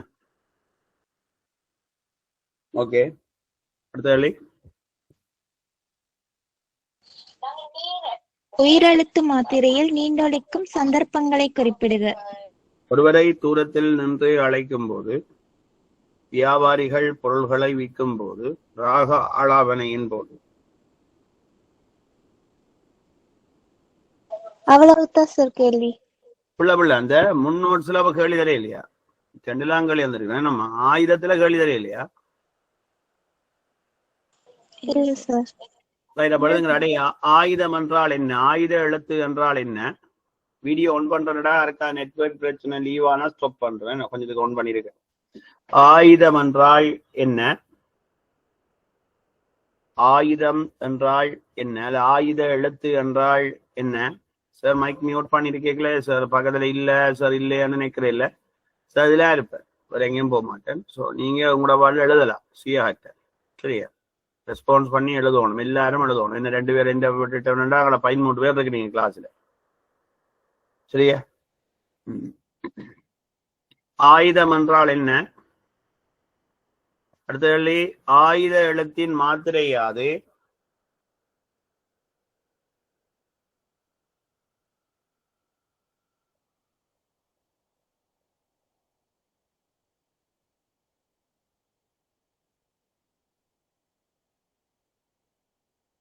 ஓகே, அடுத்த கேள்வி. உயிரெழுத்து மாத்திரையில் நீண்டொழிக்கும் சந்தர்ப்பங்களை குறிப்பிடுக. ஒருவரை தூரத்தில் நின்று அழைக்கும் போது, வியாபாரிகள் பொருள்களை விற்கும் போது, ராக ஆலாபனையின் போது. அவ்வளவுதான் சார் கேள்வி. பிள்ளை அந்த முன்னோட்ஸ்ல கேள்வி தரே இல்லையா? 2 கேள்வி வந்திருக்கேன். நம்ம ஆயுதத்துல கேள்வி தரே இல்லையா? இல்ல சார். ஆயுதம் என்றால் என்ன? ஆயுத எழுத்து என்றால் என்ன? வீடியோ ஒன் பண்றா இருக்கா? நெட்வொர்க் பிரச்சனை, லீவானா ஸ்டாப் பண்றேன். நான் கொஞ்சத்துக்கு ஒன் பண்ணிருக்கேன். ஆயுதம் என்றால் என்ன? ஆயுதம் என்றால் என்ன? ஆயுத எழுத்து என்றால் என்ன? சார் மைக் மியூட் பண்ணிருக்கீங்களே சார். பக்கத்துல இல்ல சார், இல்லையான்னு நினைக்கிறேன். இல்ல சார், இதுல இருப்பேன், வேற எங்கேயும் போக மாட்டேன். ஸோ நீங்க உங்களோட வாழ் எழுதலாம் சுயாட்ட. சரியா? ரெஸ்பான்ஸ் பண்ணி எழுதணும், எல்லாரும் எழுதணும். என்ன 2 பேர் எந்த விட்டுட்டோம்னா அங்கே 13 பேர் இருக்கிறீங்க கிளாஸ்ல. சரியா? ஆயுதம் என்றால் என்ன? அடுத்த கேள்வி. ஆயுத எழுத்தின் மாத்திரை யாது?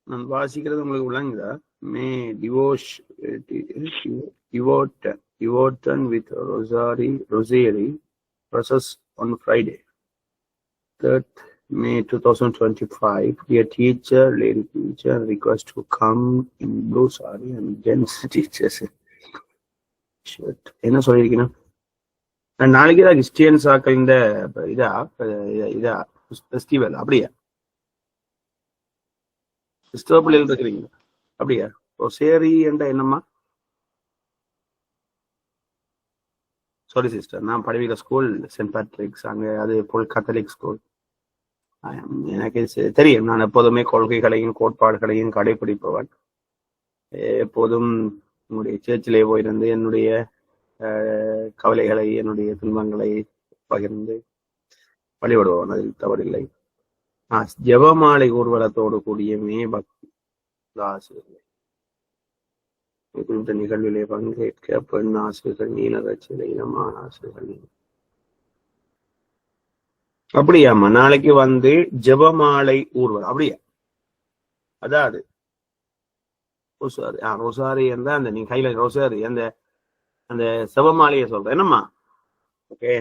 நான் வாசிக்கிறது உங்களுக்கு விளங்குதா? மே devotion with rosary process on Friday, 3rd May 2025. Dear teacher, lady teacher, request to come in blue sari and gents teachers shirt. என்ன சொல்லியிருக்கீங்கன்னா, நாளைக்கு தான் கிறிஸ்டியன்ஸ் ஆக்கள் இந்த இதா ஃபெஸ்டிவல். அப்படியா? கிறிஸ்தவப்பிள்ளைகள் இருக்கிறீங்க? அப்படியா? சேரி என்ற என்னம்மா? சாரி சிஸ்டர், நான் படிக்கிற ஸ்கூல் சென்ட் பேட்ரிக்ஸ், அங்கே அது ஃபுல் கத்தலிக் ஸ்கூல். எனக்கு தெரியும், நான் எப்போதுமே கொள்கைகளையும் கோட்பாடுகளையும் கடைபிடிப்பவன். எப்போதும் உங்களுடைய சேர்ச்சிலே போயிருந்து என்னுடைய கவலைகளை என்னுடைய துன்பங்களை பகிர்ந்து வழிபடுவோம், அதில் தவறில்லை. ஜெபமாலை ஊர்வலத்தோடு கூடிய மே பக்தி ஆசிரியர் குறிப்பிட்ட நிகழ்விலே பங்கேற்க பெண் ஆசிரியர்கள் நீலரட்சியில இனமான ஆசிரியர்கள். அப்படியாம்மா, நாளைக்கு வந்து ஜெபமாலை ஊர்வலம் அப்படியா? அதாவது ரொசாரி அந்த அந்த நீ கையில ரொசாரி அந்த அந்த செபமாலையை சொல்றேன் என்னம்மா. Okay,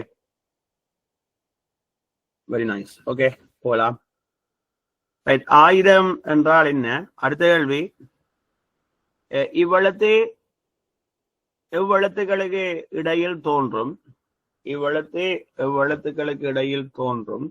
very nice. ஓகே, போகலாம். ரைட், ஆயுதம் என்றால் என்ன? அடுத்த கேள்வி, எவ்வளத்துகளுக்கு இடையில் தோன்றும்? எவ்வளத்துகளுக்கு இடையில் தோன்றும்?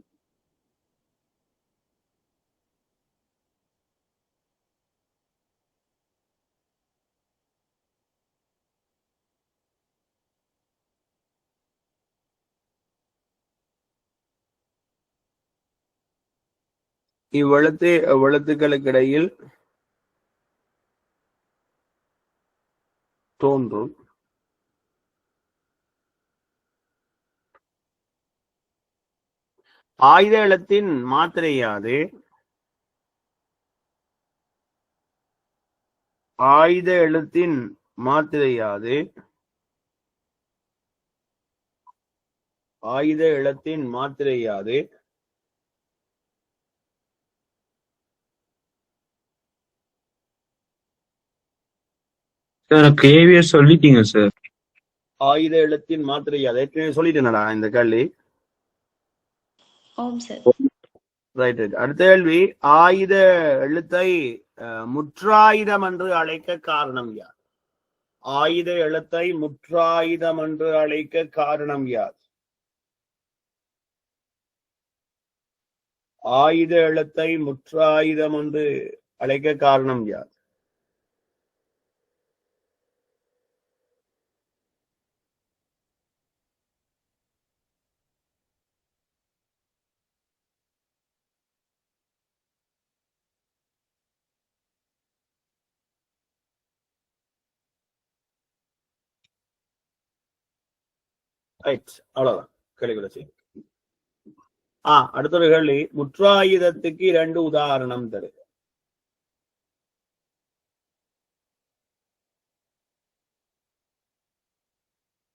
எவ்வளத்துகளுக்கு இடையில் தோன்றும்? ஆயுத எழுத்தின் மாத்திரையாது. ஆயுத எழுத்தின் மாத்திரையாது. ஆயுத எழுத்தின் மாத்திரையாது. சார் கேவியர் சொல்லிட்டீங்க சார். ஆயுத எழுத்தின் மாத்திரையாது ஏற்கனவே சொல்லிட்டேனடா இந்த கேள்வி. ஓம் சார். Right right. அடுத்த கேள்வி, ஆயுத எழுத்தை முற்றாயுதம் என்று அழைக்க காரணம் யார்? ஆயுத எழுத்தை முற்றாயுதம் என்று அழைக்க காரணம் யார்? ஆயுத எழுத்தை முற்றாயுதம் என்று அழைக்க காரணம் யார்? ரைட், அவ்வளவுதான் கேள்விகளை செய்யும். அடுத்த கேள்வி, முற்றாயுதத்துக்கு 2 உதாரணம் தரு.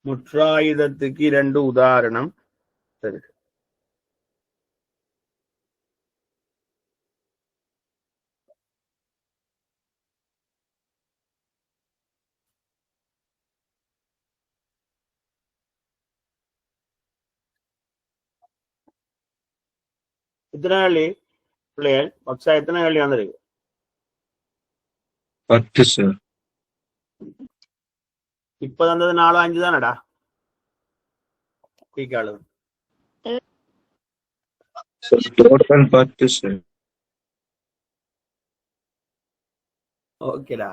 முற்றாயுதத்துக்கு 2 உதாரணம் தரு. எத்தனை கேள்வி பிள்ளைகள்? பக்ஸா எத்தனை கேள்வி வந்திருக்கு? 10 சார். இப்ப தந்தது 4 5 தானடா. அளவு டோட்டல் 10 சார். ஓகேடா.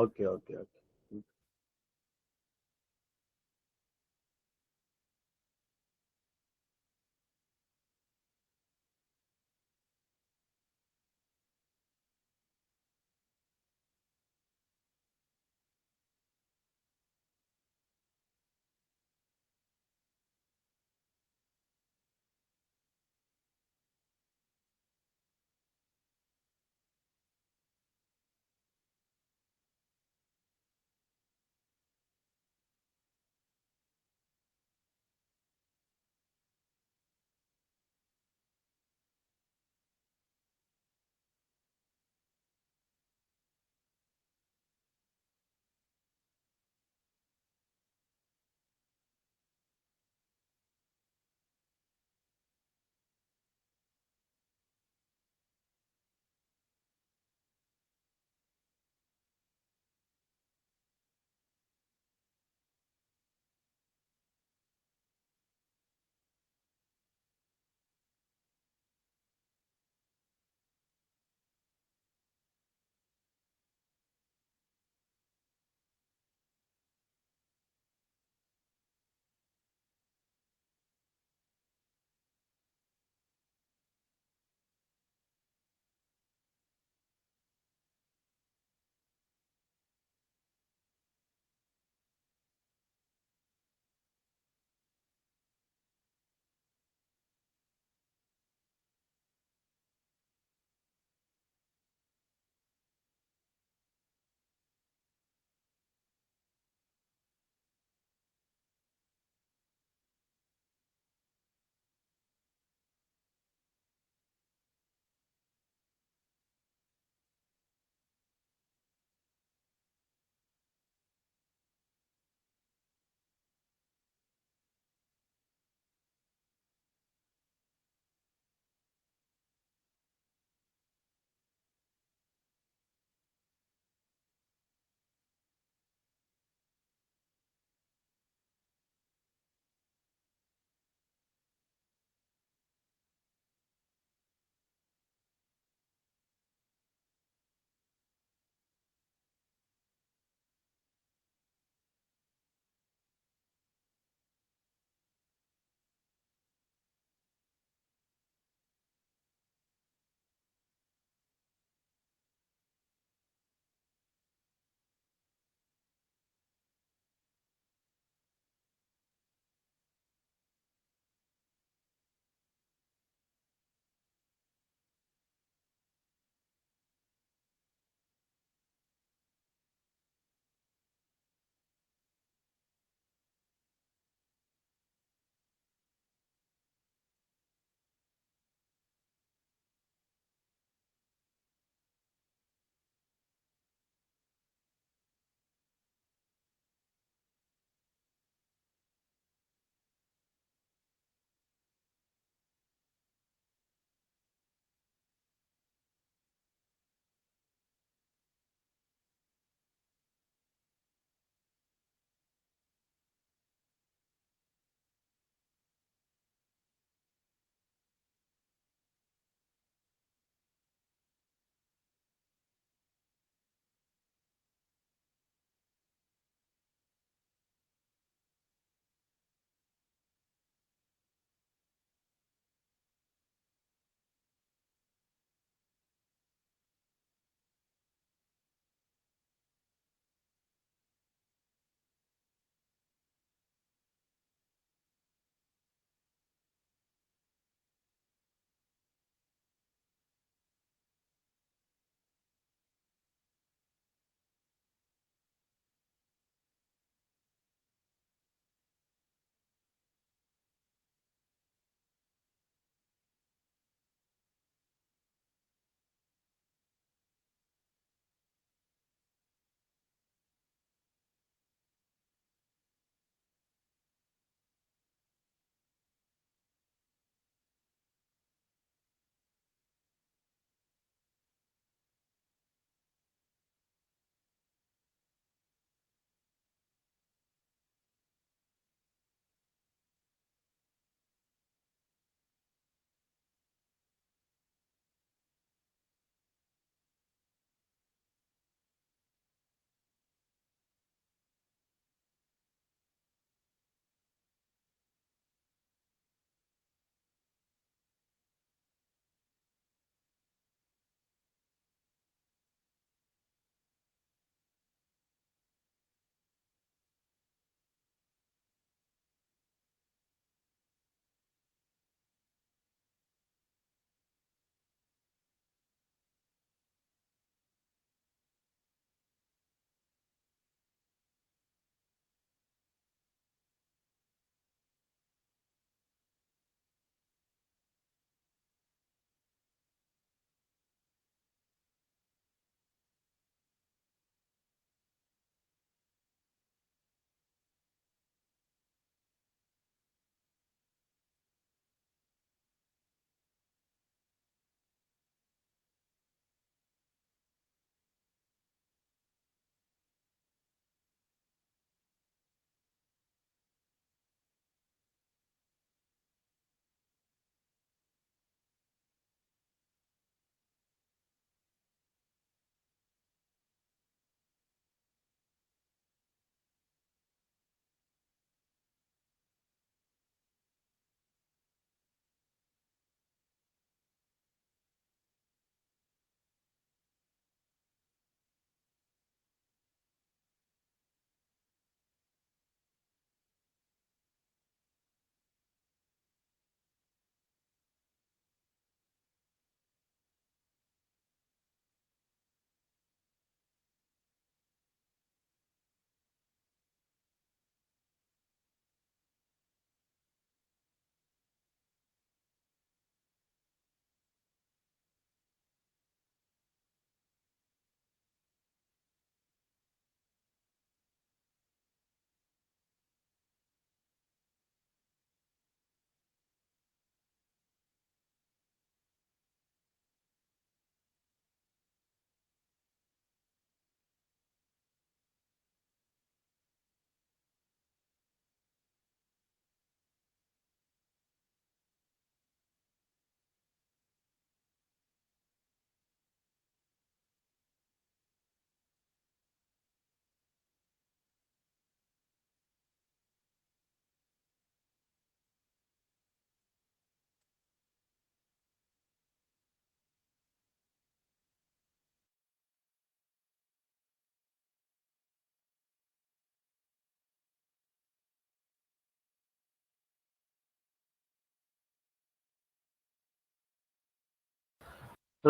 Okay okay okay.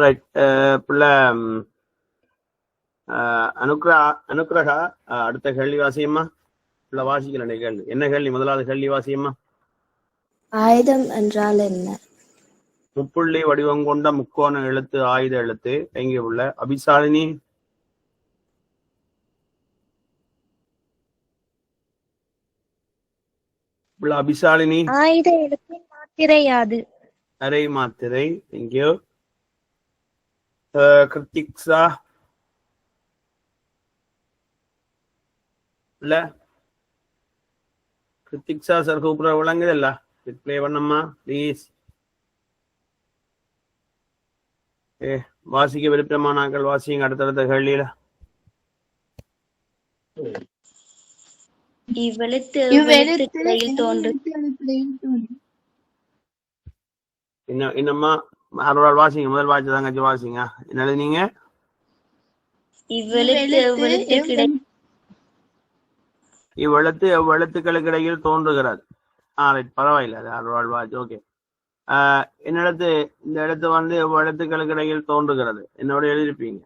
ரைட். பிள்ளை அனுக்கிரகா அடுத்த கேள்வி வாசியம்மா. பிள்ளை வாசிக்கல கேள்வி. என்ன கேள்வி? முதலாவது கேள்வி வாசியம்மா. ஆயுதம் என்றால் என்ன? முப்புள்ளி வடிவம் கொண்ட முக்கோண எழுத்து ஆயுத எழுத்து. எங்கே உள்ள அபிசாலினி? அபிசாலினி, ஆயுத எழுத்தின் மாத்திரை யாது? அரை மாத்திரை. எங்கேயோ கிருத்திக்ஸா இல்ல கிருத்திக்ஸா சார் கூப்பிட விளங்குதல்ல? Reply பண்ணம்மா please. வாசிக்க விருப்பமானாக்கள் வாசிங்க அடுத்தடுத்த கேள்வியில. இவ்வெழுத்து இன்னம்மா ஆறு வாசிங்க. முதல் வாசி தங்கச்சி வாசிங்க. என்ன நீங்க? இவ்வெழுத்து எவ்வெழுத்துக்களுக்கு இடையில் தோன்றுகிறது. பரவாயில்ல, அது ஆறு வாசி. ஓகே. என்ன எழுத்து? இந்த எழுத்து வந்து எவ்வெழுத்துக்களுக்கு இடையில் தோன்றுகிறது. என்னோட எழுதிருப்பீங்க.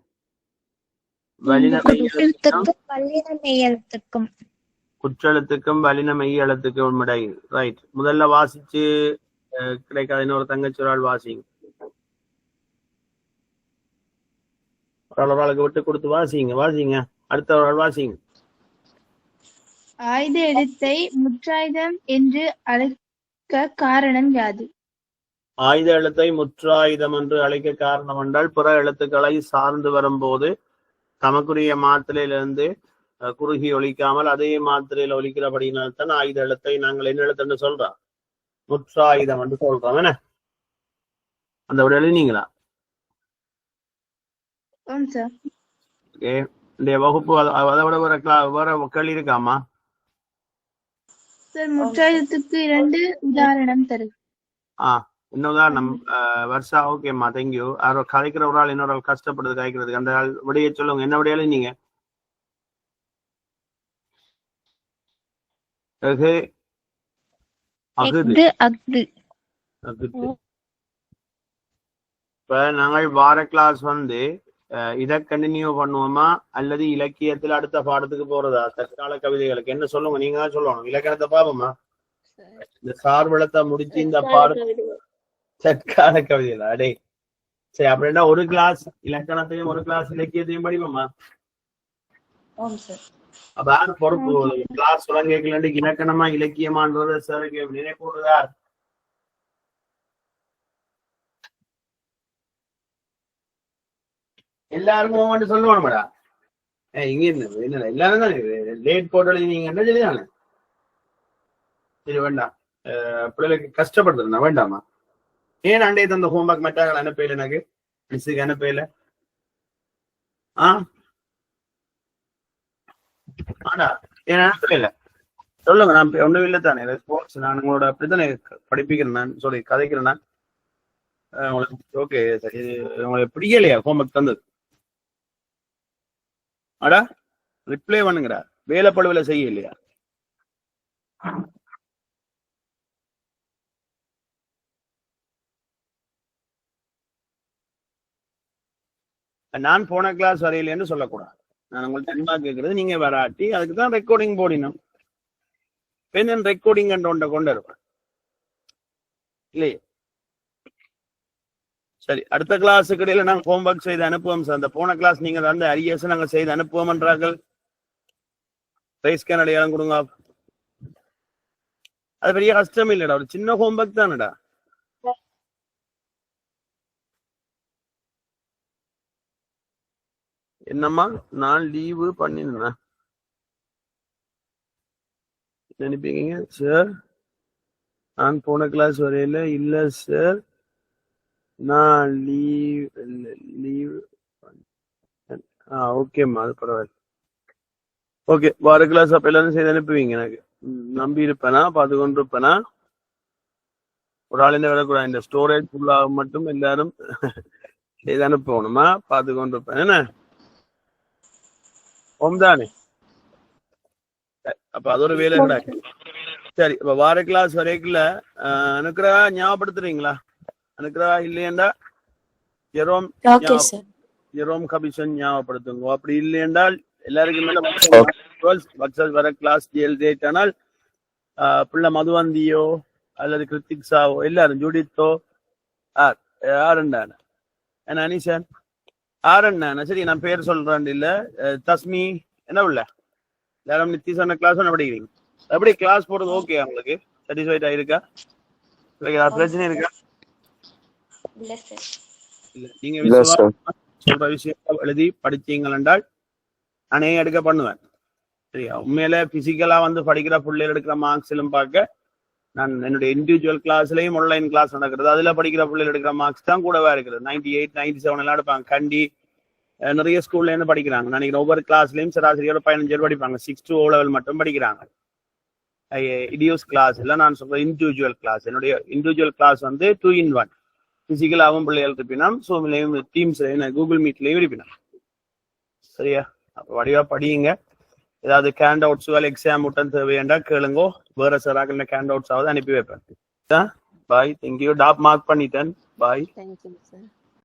குற்றெழுத்துக்கும் வல்லின மெய் எழுத்துக்கும் இடையில். ரைட். முதல்ல வாசிச்சு கிடைக்காத இன்னொரு தங்கச்சி ஒரு ஆள் வாசிங்க. ஒரு ஆளுக்கு விட்டு கொடுத்து வாசிங்க. அடுத்த ஒரு ஆள் வாசிங்க. ஆயுத எழுத்தை முற்றாயுதம் என்று அழைக்க காரணம் யாது? ஆயுத எழுத்தை முற்றாயுதம் என்று அழைக்க காரணம் என்றால் பிற எழுத்துக்களை சார்ந்து வரும்போது தமக்குரிய மாத்திரையிலிருந்து குறுகி ஒழிக்காமல் அதே மாத்திரையில ஒழிக்கிறபடினால்தான் ஆயுத எழுத்தை நாங்கள் என்ன எழுத்துன்னு சொல்றோம்? முற்றாயுதம் என்று சொல்றோம். என்ன அந்த ஒரு எழுதினீங்களா? இந்த வகுப்பு அதை விட வேற கேள்வி இருக்காமா? முற்றாயுதத்துக்கு 2 உதாரணம் தரு. என்ன உதாரணம்? வருஷா. ஓகேம்மா, தேங்க்யூ. கதைக்கிற ஒரு ஆள் இன்னொரு ஆள் கஷ்டப்படுது கதைக்கிறதுக்கு. அந்த ஆள் விடைய சொல்லுங்க. என்ன விடையால நீங்க? இப்ப நாங்கள் வார கிளாஸ் வந்து இதை கண்டினியூ பண்ணுவோமா அல்லது இலக்கியத்துல அடுத்த பாடத்துக்கு போறதா? தற்கால கவிதைகளுக்கு என்ன சொல்லுங்க, நீங்க தான் சொல்லணும். இலக்கணத்தை பாப்போமா? இந்த சார்வளத்தை முடிச்சு இந்த பாடத்தை தற்கால கவிதைகள் அடே சரி. அப்படின்னா ஒரு கிளாஸ் இலக்கணத்தையும் ஒரு கிளாஸ் இலக்கியத்தையும் படிப்போமா? அப்ப யாரு பொறுப்பு? கிளாஸ் தொடங்க இலக்கணமா இலக்கியமான்றது சாருக்கு நினைக்கூடுதார்? எல்லாருக்கும் சொல்லுவானு மேடா. இங்க என்ன எல்லாரும் தானே லேட் போட்டு நீங்க என்ன சொல்லிதானே. சரி வேண்டாம், பிள்ளைகளுக்கு கஷ்டப்படுத்துறா வேண்டாமா? ஏன் அண்டே தந்த ஹோம்ஒர்க் மற்றாங்க அனுப்பல? எனக்கு மிஸ்ஸுக்கு அனுப்பல. ஆனா ஏன் அனுப்பல சொல்லுங்க. நான் ஒன்றும் இல்லை தானே. ஸ்போர்ட்ஸ் நான் உங்களோட அப்படித்தானே படிப்பிக்கிறேன், நான் சொல்லி கதைக்கிறேன் நான் உங்களுக்கு. ஓகே சரி, உங்களுக்கு பிடிக்கலையா ஹோம்ஒர்க் தந்தது? அடா ரிப்ளை பண்ணுங்கடா. வேலைப்பழுவில செய்ய இல்லையா? நான் போன கிளாஸ் வரையிலேன்னு சொல்லக்கூடாது. நான் உங்களுக்கு அன்பா கேட்கறது நீங்க வராட்டி அதுக்கு தான் ரெக்கார்டிங் போடினோம். பெண் ரெக்கார்டிங் ஒன்றை கொண்டு இருப்பேன் இல்லையே. சரி, அடுத்த கிளாஸுக்கு இடையில நாங்கள் ஹோம்ஒர்க் செய்து அனுப்புவோம் சார். அந்த போன கிளாஸ் நீங்க அந்த அரியர்ஸ் நாங்கள் செய்து அனுப்புவோம் என்றார்கள். ரைஸ்கேன் அடையாளம் கொடுங்க. அது பெரிய கஷ்டம் இல்லடா, ஒரு சின்ன ஹோம்ஒர்க் தானடா. என்னம்மா நான் லீவு பண்ணிருந்தேன் நினைப்பீங்க சார்? நான் போன கிளாஸ் வரையில இல்ல சார், நான் லீவ். ஓகேம்மா, அது பரவாயில்ல. ஓகே, வார கிளாஸ் அப்ப எல்லாரும் செய்து அனுப்புவீங்க. எனக்கு நம்பி இருப்பேனா, பார்த்து கொண்டு இருப்பேனா? ஒரு ஆள் என்ன விடக்கூடாது. இந்த ஸ்டோரேஜ் ஃபுல்லாக மட்டும் எல்லாரும் செய்து அனுப்பணுமா? பார்த்து கொண்டு இருப்பேன். என்ன தானே? அப்ப அது ஒரு வேலை கிடையாது. சரி, இப்ப வார கிளாஸ் வரைக்குள்ள அனுக்கிறா ஞாபகப்படுத்துறீங்களா? அனுக்கிறா இல்லையண்டா ஜெரோம் ஓகே சார். ஜெரோம் கமிஷன் ஞாபகப்படுத்துங்க. அப்படி இல்லை என்றால் எல்லாருக்கும் மேல வாட்ஸ்அப் வர கிளாஸ் டேட். ஆனால் பிள்ளை மதுவந்தியோ அல்லது கிருத்திக்ஸாவோ எல்லாரும் ஜூடித்தோ ஆரண்டான என்ன அனிஷன் ஆரண்டான. சரி, நான் பேர் சொல்றேன். இல்ல தஸ்மி என்ன உள்ள எல்லாரும் நித்தி சொன்ன கிளாஸ் ஒன்று படிக்கிறீங்க. எப்படி கிளாஸ் போறது ஓகே உங்களுக்கு சாட்டிஸ்ஃபைடா இருக்கா? பிரச்சனை இருக்கா? இல்ல சார். இல்ல, நீங்க சொல்ற விஷயம் எழுதி படிச்சீங்கள் என்றால் நானே எடுக்க பண்ணுவேன். சரியா? உண்மையில பிசிக்கலா வந்து படிக்கிற பிள்ளைகள் எடுக்கிற மார்க்ஸ் எல்லாம் பார்க்க நான் என்னுடைய இண்டிவிஜுவல் கிளாஸ்லயும் ஆன்லைன் கிளாஸ் நடக்கிறது. அதுல படிக்கிற பிள்ளைகள் எடுக்கிற மார்க்ஸ் தான் கூடவே இருக்குது. 98, 97 எல்லாம் எடுப்பாங்க. கண்டி நிறைய ஸ்கூல்ல இருந்து படிக்கிறாங்க. நினைக்கிறேன் ஒவ்வொரு கிளாஸ்லயும் சராசரியோட 15 பேர் படிப்பாங்க. 6 to O level மட்டும் படிக்கிறாங்க. இடியோஸ் கிளாஸ் இல்ல, நான் சொல்ற இண்டிவிஜுவல் கிளாஸ். என்னுடைய இண்டிவிஜுவல் கிளாஸ் வந்து 2 in 1. பிசிக்கலாகவும் பிள்ளைகள் இருப்பினோம், சூம்லயும் டீம்ஸ்லயும் கூகுள் மீட்லயும் இருப்பினோம். சரியா? அப்ப வடிவா படியுங்க. ஏதாவது கேண்ட் அவுட்ஸோ எக்ஸாம் விட்டன் தேவையாண்டா கேளுங்கோ. வேற சராக்கள் கேண்ட் அவுட்ஸ் ஆகுது அனுப்பி வைப்பேன். பாய், தேங்க்யூ. டாப் மார்க் பண்ணிட்டேன். பாய். Thank you sir.